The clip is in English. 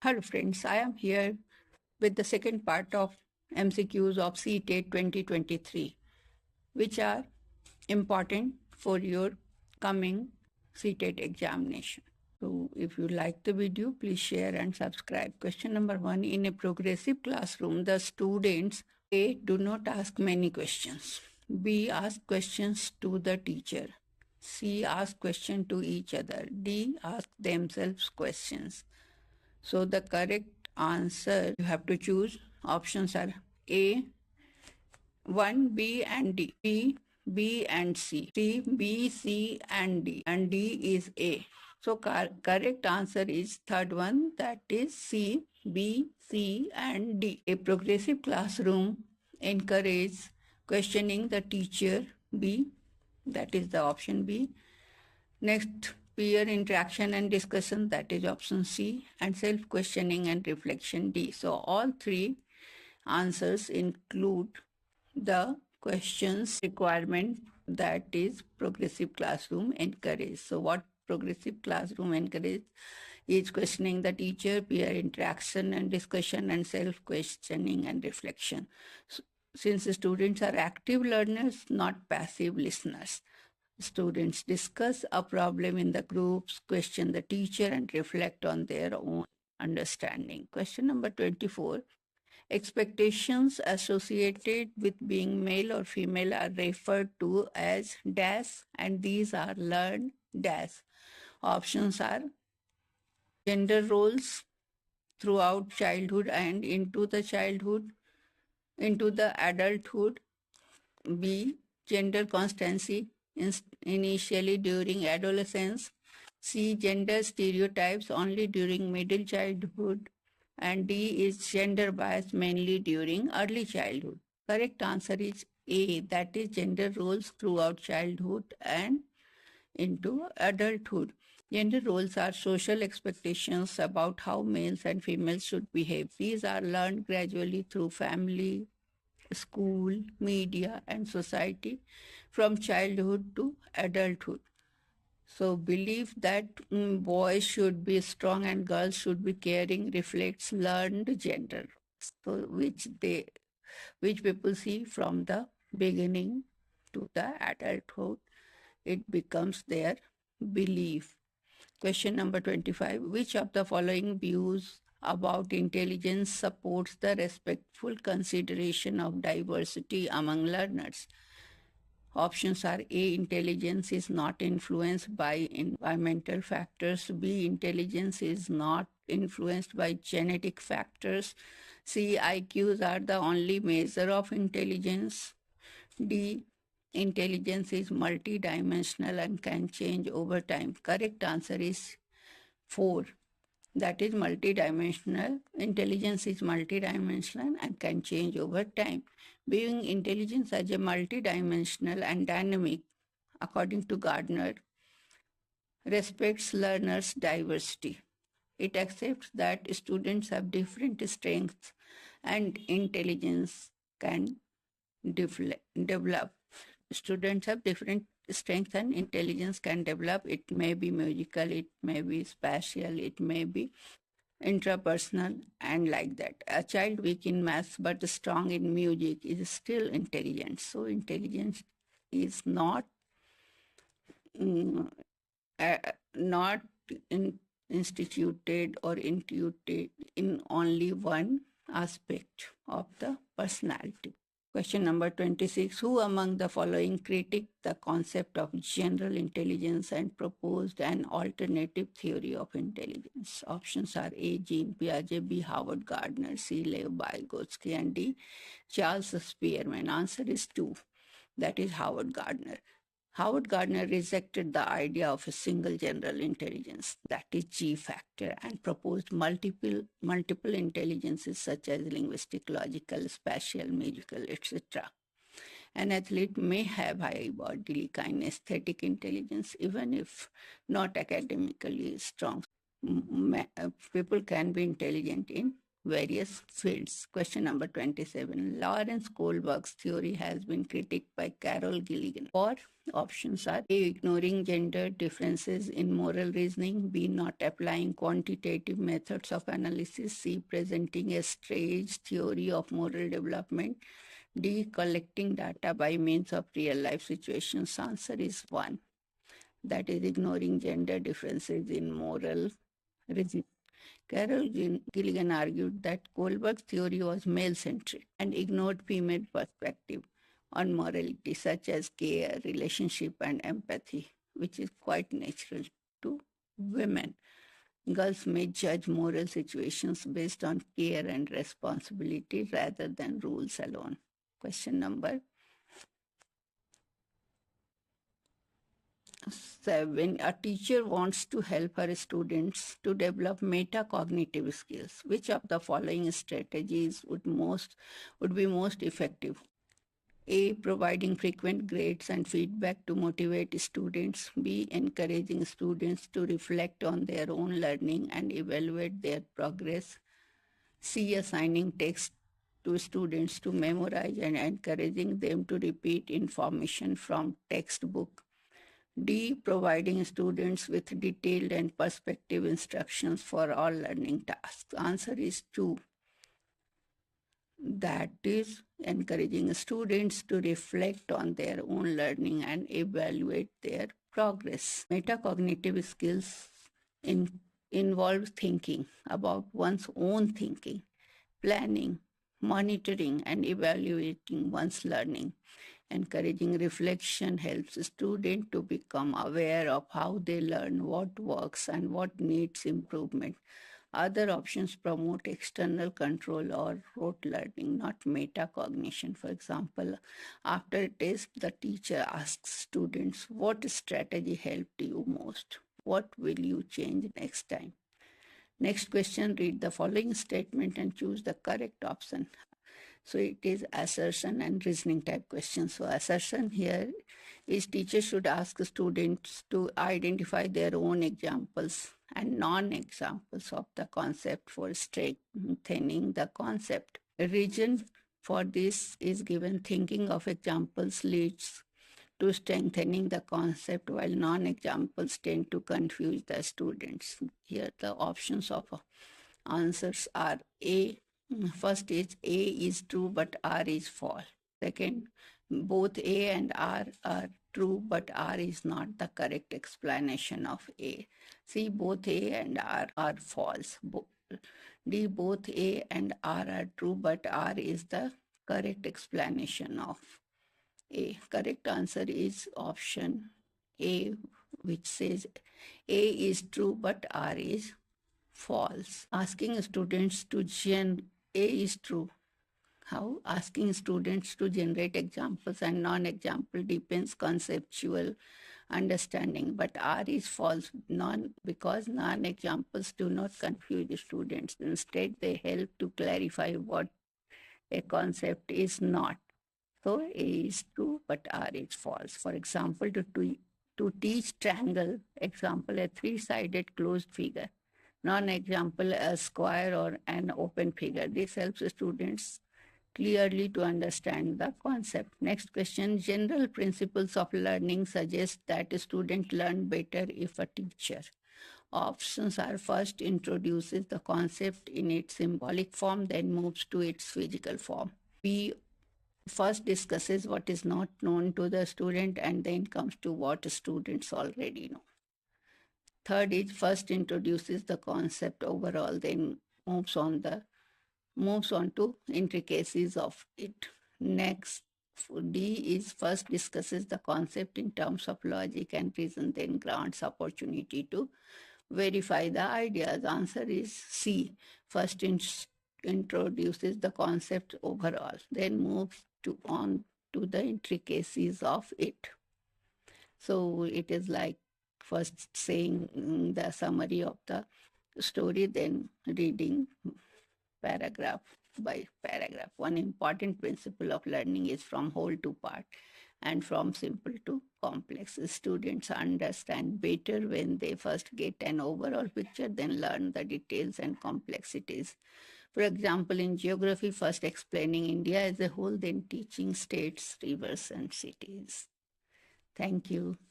Hello friends, I am here with the second part of MCQs of CTET 2023, which are important for your coming CTET examination. So if you like the video, please share and subscribe. Question number 1. In a progressive classroom, the students A. do not ask many questions. B. ask questions to the teacher. C. ask questions to each other. D. ask themselves questions. So the correct answer you have to choose. Options are A, 1, B and D. B and C. B, C and D. And D is A. So correct answer is third one, that is C, B, C and D. A progressive classroom encourages questioning the teacher. B, that is the option B. Next, peer interaction and discussion, that is option C, and self-questioning and reflection, D. So all three answers include the questions requirement that is progressive classroom encourage. So what progressive classroom encourage is questioning the teacher, peer interaction and discussion, and self-questioning and reflection. So, since the students are active learners, not passive listeners. Students discuss a problem in the groups, question the teacher, and reflect on their own understanding. Question number 24. Expectations associated with being male or female are referred to as dash, and these are learned dash. Options are gender roles throughout childhood and into the adulthood. B. Gender constancy initially during adolescence. C. Gender stereotypes only during middle childhood. And D is gender bias mainly during early childhood. Correct answer is A, that is gender roles throughout childhood and into adulthood. Gender roles are social expectations about how males and females should behave. These are learned gradually through family, school, media, and society from childhood to adulthood. So belief that boys should be strong and girls should be caring reflects learned gender, so which people see from the beginning to the adulthood. It becomes their belief. Question number 25. Which of the following views about intelligence supports the respectful consideration of diversity among learners? Options are A. Intelligence is not influenced by environmental factors. B. Intelligence is not influenced by genetic factors. C. IQs are the only measure of intelligence. D. Intelligence is multidimensional and can change over time. Correct answer is 4. That is multidimensional. Intelligence is multidimensional and can change over time. Viewing intelligence as a multidimensional and dynamic, according to Gardner, respects learners' diversity. It accepts that students have different strengths and intelligence can develop. Students have different strengths and intelligence can develop. It may be musical, it may be spatial, it may be intrapersonal, and like that. A child weak in maths but strong in music is still intelligent. So intelligence is not mm, not instituted or intuited in only one aspect of the personality. Question number 26. Who among the following critic the concept of general intelligence and proposed an alternative theory of intelligence? Options are A. Jean Piaget, B. Howard Gardner, C. Lev Vygotsky, and D. Charles Spearman. Answer is 2. That is Howard Gardner. Howard Gardner rejected the idea of a single general intelligence, that is G factor, and proposed multiple intelligences such as linguistic, logical, spatial, musical, etc. An athlete may have high bodily kinesthetic intelligence even if not academically strong. People can be intelligent in various fields. Question number 27. Lawrence Kohlberg's theory has been critiqued by Carol Gilligan. Four options are A. Ignoring gender differences in moral reasoning, B. Not applying quantitative methods of analysis, C. Presenting a strange theory of moral development, D. Collecting data by means of real life situations. Answer is 1. That is ignoring gender differences in moral reasoning. Carol Gilligan argued that Kohlberg's theory was male-centric and ignored female perspective on morality, such as care, relationship, and empathy, which is quite natural to women. Girls may judge moral situations based on care and responsibility rather than rules alone. Question number 7. A teacher wants to help her students to develop metacognitive skills. Which of the following strategies would be most effective? A. Providing frequent grades and feedback to motivate students. B. Encouraging students to reflect on their own learning and evaluate their progress. C. Assigning text to students to memorize and encouraging them to repeat information from textbook. D. Providing students with detailed and perspective instructions for all learning tasks. Answer is 2. That is encouraging students to reflect on their own learning and evaluate their progress. Metacognitive skills involve thinking about one's own thinking, planning, monitoring, and evaluating one's learning. Encouraging reflection helps students to become aware of how they learn, what works, and what needs improvement. Other options promote external control or rote learning, not metacognition. For example, after a test, the teacher asks students, what strategy helped you most? What will you change next time? Next question, read the following statement and choose the correct option. So it is assertion and reasoning type questions. So assertion here is teachers should ask students to identify their own examples and non-examples of the concept for strengthening the concept. The reason for this is given: thinking of examples leads to strengthening the concept, while non-examples tend to confuse the students. Here the options of answers are A. First is A is true but R is false. Second, both A and R are true but R is not the correct explanation of A. C, both A and R are false. D, both A and R are true but R is the correct explanation of A. Correct answer is option A, which says A is true but R is false. Asking students to A is true. How? Asking students to generate examples and non-example depends conceptual understanding, but R is false because non-examples do not confuse students. Instead, they help to clarify what a concept is not. So A is true, but R is false. For example, to teach triangle, example, a three-sided closed figure. Non-example, a square or an open figure. This helps students clearly to understand the concept. Next question, general principles of learning suggest that a student learn better if a teacher. Options are: first, introduces the concept in its symbolic form, then moves to its physical form. B, first discusses what is not known to the student and then comes to what students already know. Third is first introduces the concept overall, then moves on to intricacies of it. Next, D is first discusses the concept in terms of logic and reason, then grants opportunity to verify the ideas. Answer is C. First introduces the concept overall, then moves on to the intricacies of it. So it is like first saying the summary of the story, then reading paragraph by paragraph. One important principle of learning is from whole to part and from simple to complex. Students understand better when they first get an overall picture, then learn the details and complexities For example, in geography, first explaining India as a whole, then teaching states, rivers, and cities. Thank you.